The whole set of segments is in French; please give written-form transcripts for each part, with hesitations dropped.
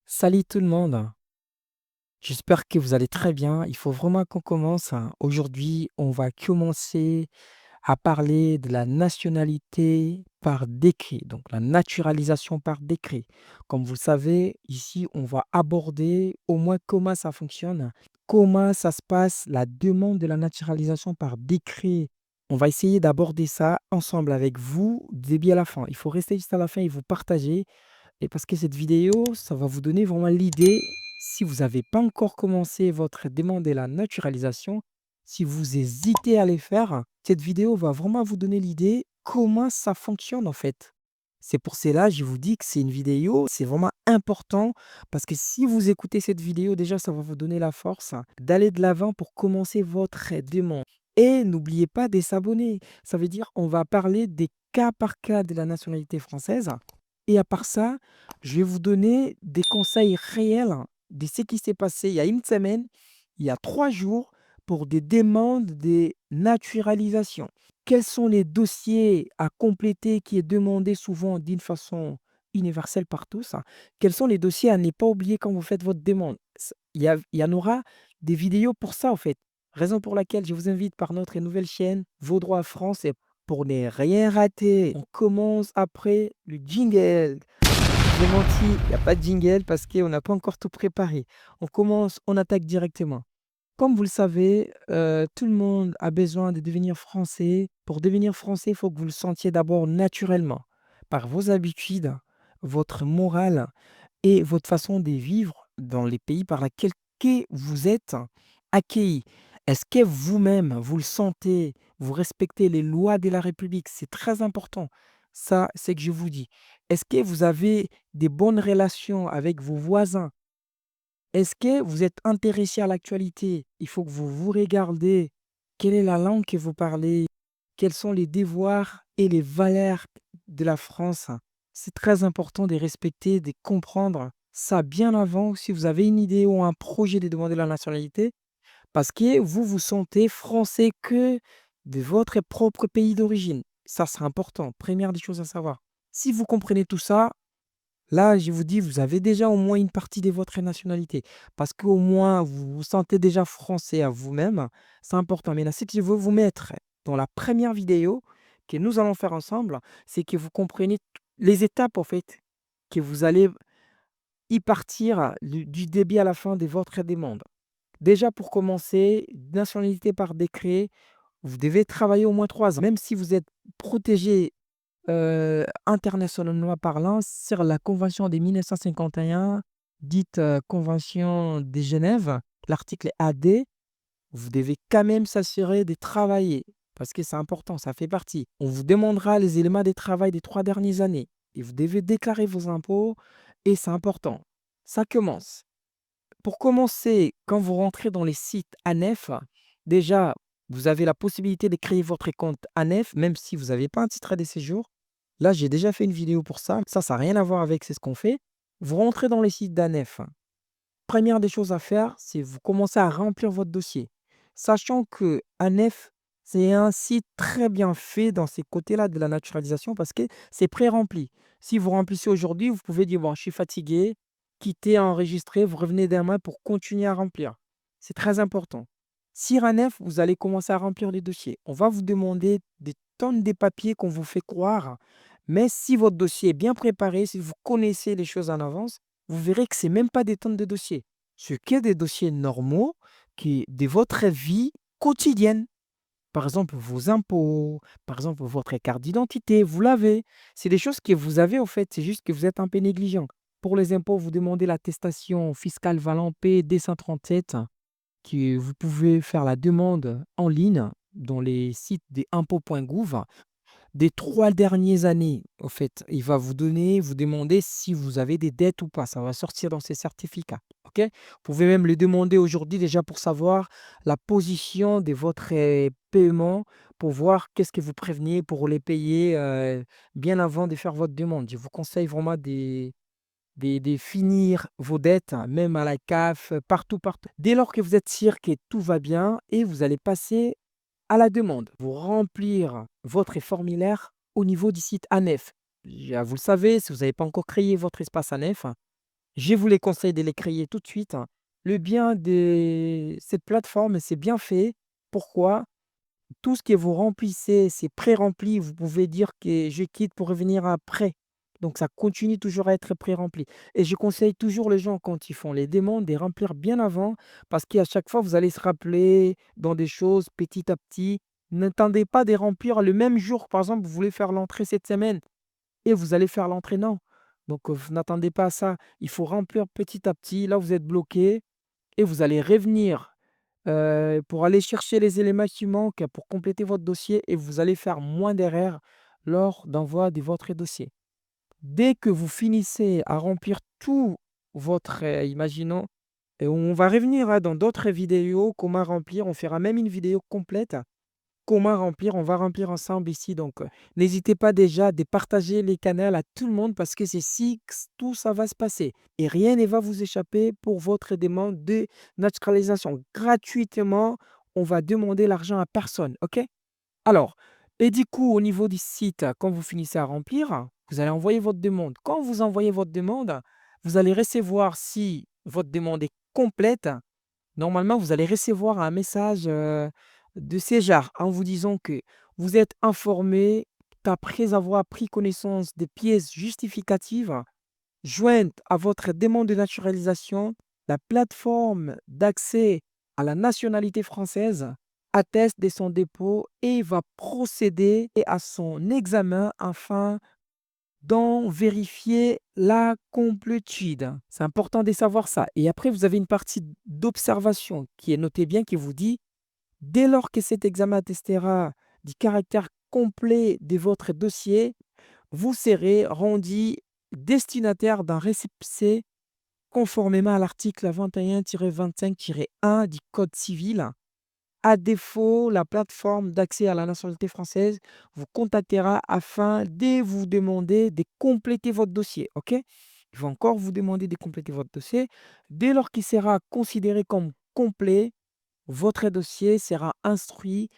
Salut tout le monde, j'espère que vous allez très bien. Il faut vraiment qu'on commence, hein. Aujourd'hui, on va commencer à parler de la nationalité par décret, donc la naturalisation par décret. Comme vous le savez, ici, on va aborder au moins comment ça fonctionne, comment ça se passe, la demande de la naturalisation par décret. On va essayer d'aborder ça ensemble avec vous, du début à la fin. Il faut rester jusqu'à la fin et vous partager et parce que cette vidéo, ça va vous donner vraiment l'idée, si vous n'avez pas encore commencé votre demande de la naturalisation, si vous hésitez à les faire, cette vidéo va vraiment vous donner l'idée comment ça fonctionne en fait. C'est pour cela, je vous dis que c'est une vidéo, c'est vraiment important parce que si vous écoutez cette vidéo, déjà, ça va vous donner la force d'aller de l'avant pour commencer votre demande. Et n'oubliez pas de s'abonner. Ça veut dire on va parler des cas par cas de la nationalité française. Et à part ça, je vais vous donner des conseils réels de ce qui s'est passé il y a une semaine, il y a 3 jours, pour des demandes de naturalisation. Quels sont les dossiers à compléter qui est demandé souvent d'une façon universelle par tous? Quels sont les dossiers à ne pas oublier quand vous faites votre demande? Il y en aura des vidéos pour ça, en fait. Raison pour laquelle je vous invite par notre nouvelle chaîne, Vos droits France, et pour ne rien rater, on commence après le jingle. J'ai menti, il n'y a pas de jingle parce qu'on n'a pas encore tout préparé. On commence, on attaque directement. Comme vous le savez, tout le monde a besoin de devenir français. Pour devenir français, il faut que vous le sentiez d'abord naturellement, par vos habitudes, votre morale et votre façon de vivre dans les pays par lesquels que vous êtes accueillis. Est-ce que vous-même, vous le sentez, vous respectez les lois de la République? C'est très important. Ça, c'est que je vous dis. Est-ce que vous avez des bonnes relations avec vos voisins? Est-ce que vous êtes intéressé à l'actualité? Il faut que vous vous regardez. Quelle est la langue que vous parlez? Quels sont les devoirs et les valeurs de la France? C'est très important de respecter, de comprendre ça bien avant si vous avez une idée ou un projet de demander la nationalité, parce que vous vous sentez français que de votre propre pays d'origine. Ça, c'est important. Première des choses à savoir. Si vous comprenez tout ça, là, je vous dis, vous avez déjà au moins une partie de votre nationalité. Parce qu'au moins, vous vous sentez déjà français à vous-même. C'est important. Mais là, ce que je veux vous mettre dans la première vidéo que nous allons faire ensemble, c'est que vous compreniez les étapes, en fait, que vous allez y partir du début à la fin de votre demande. Déjà, pour commencer, nationalité par décret, vous devez travailler au moins 3 ans. Même si vous êtes protégé internationalement parlant, sur la convention de 1951, dite, convention de Genève, l'article AD, vous devez quand même s'assurer de travailler parce que c'est important, ça fait partie. On vous demandera les éléments de travail des 3 dernières années et vous devez déclarer vos impôts et c'est important. Ça commence. Pour commencer, quand vous rentrez dans les sites ANEF, déjà, vous avez la possibilité de créer votre compte ANEF, même si vous n'avez pas un titre de séjour. Là, j'ai déjà fait une vidéo pour ça. Ça n'a rien à voir avec ce qu'on fait. Vous rentrez dans les sites d'ANEF. Première des choses à faire, c'est vous commencez à remplir votre dossier. Sachant que ANEF, c'est un site très bien fait dans ces côtés-là de la naturalisation parce que c'est pré-rempli. Si vous remplissez aujourd'hui, vous pouvez dire, bon, je suis fatigué, quitter, enregistrer, vous revenez demain pour continuer à remplir. C'est très important. Sur ANEF, vous allez commencer à remplir les dossiers. On va vous demander des tonnes de papiers qu'on vous fait croire, mais si votre dossier est bien préparé, si vous connaissez les choses en avance, vous verrez que c'est même pas des tonnes de dossiers. Ce qui est des dossiers normaux qui de votre vie quotidienne. Par exemple, vos impôts, par exemple, votre carte d'identité, vous l'avez. C'est des choses que vous avez au fait, c'est juste que vous êtes un peu négligent. Pour les impôts, vous demandez l'attestation fiscale Valant P-D137, que vous pouvez faire la demande en ligne dans les sites des impôts.gouv. Des 3 dernières années, au fait, il va vous demander si vous avez des dettes ou pas. Ça va sortir dans ces certificats, OK? Vous pouvez même le demander aujourd'hui déjà pour savoir la position de votre, paiement, pour voir qu'est-ce que vous préveniez pour les payer, bien avant de faire votre demande. Je vous conseille vraiment de finir vos dettes, hein, même à la CAF, partout, partout. Dès lors que vous êtes sûr que tout va bien et vous allez passer à la demande. Vous remplir votre formulaire au niveau du site ANEF. Vous le savez, si vous n'avez pas encore créé votre espace ANEF, Je vous les conseille de les créer tout de suite. Le bien de cette plateforme, c'est bien fait. Pourquoi? Tout ce que vous remplissez, c'est pré-rempli. Vous pouvez dire que je quitte pour revenir après. Donc ça continue toujours à être pré-rempli. Et je conseille toujours les gens quand ils font les demandes de remplir bien avant parce qu'à chaque fois, vous allez se rappeler dans des choses petit à petit. N'attendez pas de remplir le même jour. Par exemple, vous voulez faire l'entrée cette semaine et vous allez faire l'entrée, non. Donc vous n'attendez pas à ça. Il faut remplir petit à petit. Là, vous êtes bloqué et vous allez revenir pour aller chercher les éléments qui manquent pour compléter votre dossier et vous allez faire moins d'erreurs lors d'envoi de votre dossier. Dès que vous finissez à remplir tout votre, imaginons et on va revenir, hein, dans d'autres vidéos, comment remplir. On fera même une vidéo complète. Comment remplir? On va remplir ensemble ici. Donc, n'hésitez pas déjà de partager les canaux à tout le monde parce que c'est ici que tout ça va se passer et rien ne va vous échapper pour votre demande de naturalisation. Gratuitement, on va demander l'argent à personne, OK? Alors et du coup, au niveau du site, quand vous finissez à remplir, vous allez envoyer votre demande. Quand vous envoyez votre demande, vous allez recevoir, si votre demande est complète, normalement, vous allez recevoir un message, de Sejar en vous disant que vous êtes informé qu'après avoir pris connaissance des pièces justificatives jointes à votre demande de naturalisation, la plateforme d'accès à la nationalité française atteste de son dépôt et va procéder à son examen afin d'en vérifier la complétude. C'est important de savoir ça. Et après, vous avez une partie d'observation qui est notée bien, qui vous dit, dès lors que cet examen attestera du caractère complet de votre dossier, vous serez rendu destinataire d'un récépissé conformément à l'article 21-25-1 du Code civil. À défaut, la plateforme d'accès à la nationalité française vous contactera afin de vous demander de compléter votre dossier, OK? Il va encore vous demander de compléter votre dossier. Dès lors qu'il sera considéré comme complet, votre dossier sera instruit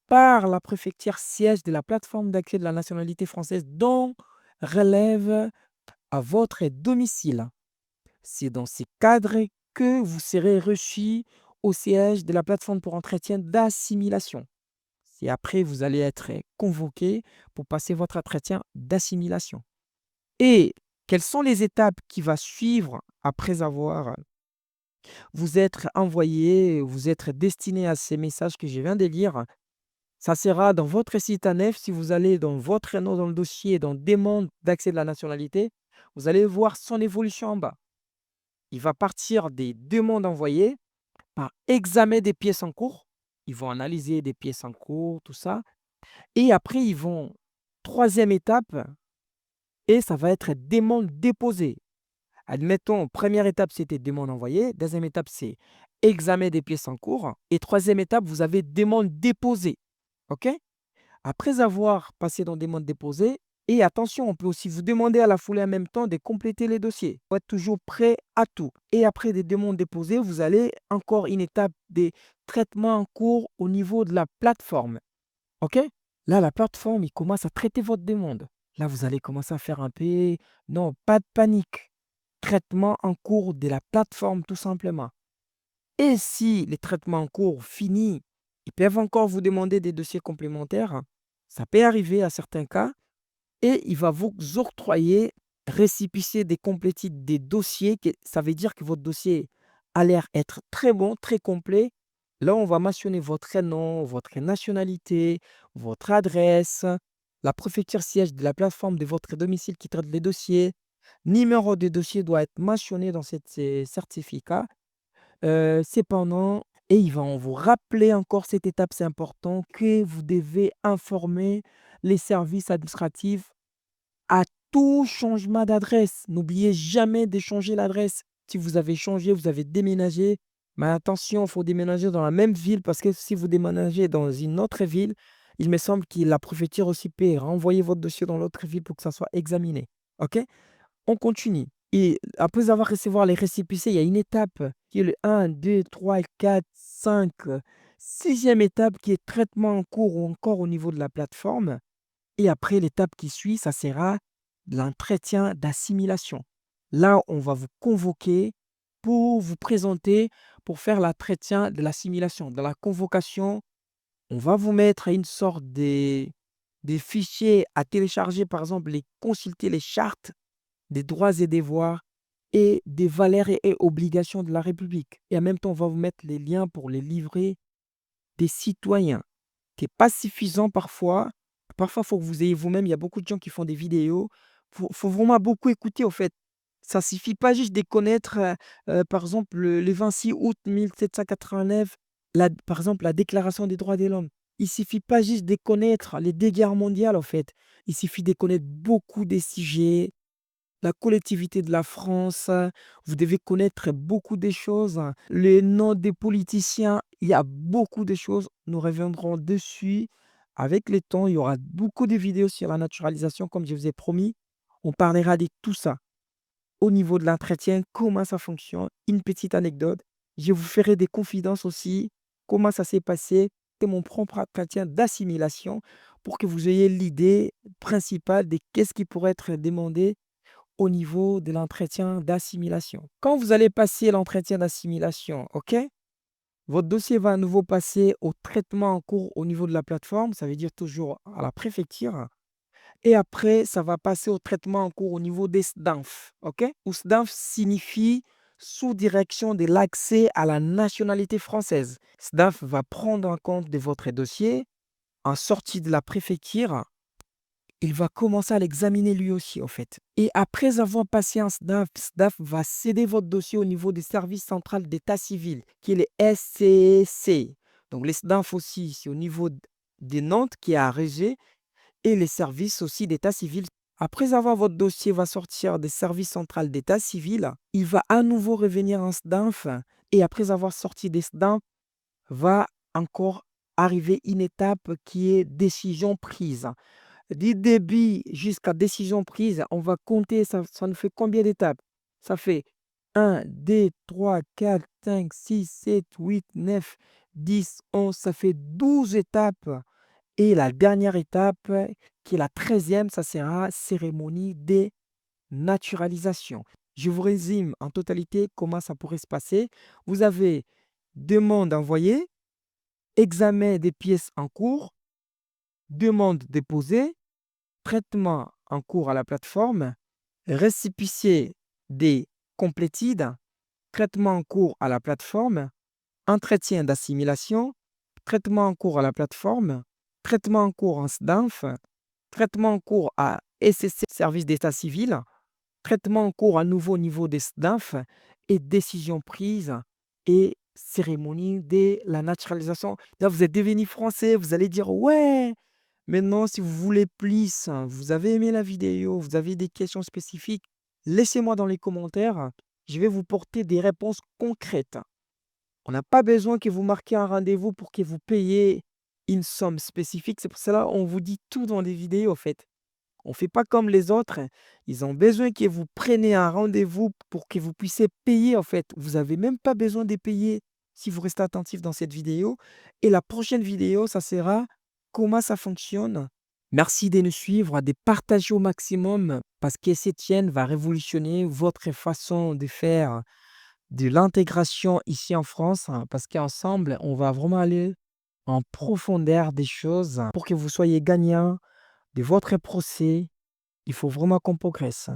par la préfecture siège de la plateforme d'accès de la nationalité française dont relève à votre domicile. C'est dans ces cadres que vous serez reçu au siège de la plateforme pour entretien d'assimilation. Et après, vous allez être convoqué pour passer votre entretien d'assimilation. Et quelles sont les étapes qui vont suivre après avoir vous être envoyé, vous être destiné à ces messages que je viens de lire? Ça sera dans votre site ANEF. Si vous allez dans votre nom dans le dossier, dans demande d'accès de la nationalité, vous allez voir son évolution en bas. Il va partir des demandes envoyées par examen des pièces en cours. Ils vont analyser des pièces en cours, tout ça. Et après, ils vont, troisième étape, et ça va être demande déposée. Admettons, première étape, c'était demande envoyée. Deuxième étape, c'est examen des pièces en cours. Et troisième étape, vous avez demande déposée. OK? Après avoir passé dans demande déposée, et attention, on peut aussi vous demander à la foulée en même temps de compléter les dossiers. Il faut être toujours prêt à tout. Et après des demandes déposées, vous allez encore une étape des traitements en cours au niveau de la plateforme. OK? Là, la plateforme, il commence à traiter votre demande. Là, vous allez commencer à faire un peu... Non, pas de panique. Traitement en cours de la plateforme, tout simplement. Et si les traitements en cours finissent, ils peuvent encore vous demander des dossiers complémentaires. Ça peut arriver à certains cas. Et il va vous octroyer récépissé des complétudes des dossiers. Ça veut dire que votre dossier a l'air être très bon, très complet. Là, on va mentionner votre nom, votre nationalité, votre adresse, la préfecture siège de la plateforme de votre domicile qui traite les dossiers. Numéro de dossier doit être mentionné dans ces certificats. Cependant, et ils vont vous rappeler encore cette étape, c'est important, que vous devez informer les services administratifs à tout changement d'adresse. N'oubliez jamais de changer l'adresse. Si vous avez changé, vous avez déménagé, mais attention, il faut déménager dans la même ville parce que si vous déménagez dans une autre ville, il me semble que la préfecture aussi peut renvoyer votre dossier dans l'autre ville pour que ça soit examiné. OK? On continue. Et après avoir recevoir les récépissés, il y a une étape qui est le 1, 2, 3, 4, 5, sixième étape qui est traitement en cours ou encore au niveau de la plateforme. Et après, l'étape qui suit, ça sera l'entretien d'assimilation. Là, on va vous convoquer pour vous présenter, pour faire l'entretien de l'assimilation. Dans la convocation, on va vous mettre une sorte des fichiers à télécharger, par exemple, les consulter les chartes des droits et devoirs et des valeurs et obligations de la République. Et en même temps, on va vous mettre les liens pour les livrer des citoyens, qui est pas suffisant parfois. Parfois, il faut que vous ayez vous-même, il y a beaucoup de gens qui font des vidéos. Faut vraiment beaucoup écouter, au fait. Ça suffit pas juste de connaître, par exemple, le 26 août 1789, par exemple, la Déclaration des droits de l'homme. Il suffit pas juste de connaître les 2 guerres mondiales, en fait. Il suffit de connaître beaucoup des sujets, la collectivité de la France, vous devez connaître beaucoup de choses, les noms des politiciens, il y a beaucoup de choses. Nous reviendrons dessus avec le temps. Il y aura beaucoup de vidéos sur la naturalisation, comme je vous ai promis. On parlera de tout ça. Au niveau de l'entretien, comment ça fonctionne, une petite anecdote. Je vous ferai des confidences aussi, comment ça s'est passé. C'est mon propre entretien d'assimilation pour que vous ayez l'idée principale de qu'est-ce qui pourrait être demandé au niveau de l'entretien d'assimilation. Quand vous allez passer l'entretien d'assimilation, OK, votre dossier va à nouveau passer au traitement en cours au niveau de la plateforme, ça veut dire toujours à la préfecture. Et après, ça va passer au traitement en cours au niveau des SDANF, OK? Ou SDANF signifie sous direction de l'accès à la nationalité française. SDANF va prendre en compte de votre dossier en sortie de la préfecture. Il va commencer à l'examiner lui aussi, en fait. Et après avoir passé un SDAF, SDAF va céder votre dossier au niveau des services central d'état civil, qui est les SCC. Donc les SDAF aussi, c'est au niveau des Nantes, qui est à Régé, et les services aussi d'état civil. Après avoir votre dossier va sortir des services central d'état civil, il va à nouveau revenir en SDAF, et après avoir sorti des SDAF, va encore arriver une étape qui est décision prise. Du début jusqu'à décision prise, on va compter, ça nous fait combien d'étapes? Ça fait 1, 2, 3, 4, 5, 6, 7, 8, 9, 10, 11, ça fait 12 étapes. Et la dernière étape, qui est la 13e, ça sera cérémonie de naturalisation. Je vous résume en totalité comment ça pourrait se passer. Vous avez demande envoyée, examen des pièces en cours, demande déposée, traitement en cours à la plateforme, récépissé des complétides, traitement en cours à la plateforme, entretien d'assimilation, traitement en cours à la plateforme, traitement en cours en SDANF, traitement en cours à SCC, service d'état civil, traitement en cours à nouveau au niveau des SDANF et décision prise et cérémonie de la naturalisation. Là, vous êtes devenu français, vous allez dire ouais. Maintenant, si vous voulez plus, vous avez aimé la vidéo, vous avez des questions spécifiques, laissez-moi dans les commentaires. Je vais vous porter des réponses concrètes. On n'a pas besoin que vous marquiez un rendez-vous pour que vous payiez une somme spécifique. C'est pour cela qu'on vous dit tout dans les vidéos, en fait. On ne fait pas comme les autres. Ils ont besoin que vous preniez un rendez-vous pour que vous puissiez payer, en fait. Vous n'avez même pas besoin de payer si vous restez attentif dans cette vidéo. Et la prochaine vidéo, ça sera comment ça fonctionne. Merci de nous suivre, de partager au maximum parce que cette chaîne va révolutionner votre façon de faire de l'intégration ici en France, parce qu'ensemble, on va vraiment aller en profondeur des choses pour que vous soyez gagnant de votre procès. Il faut vraiment qu'on progresse.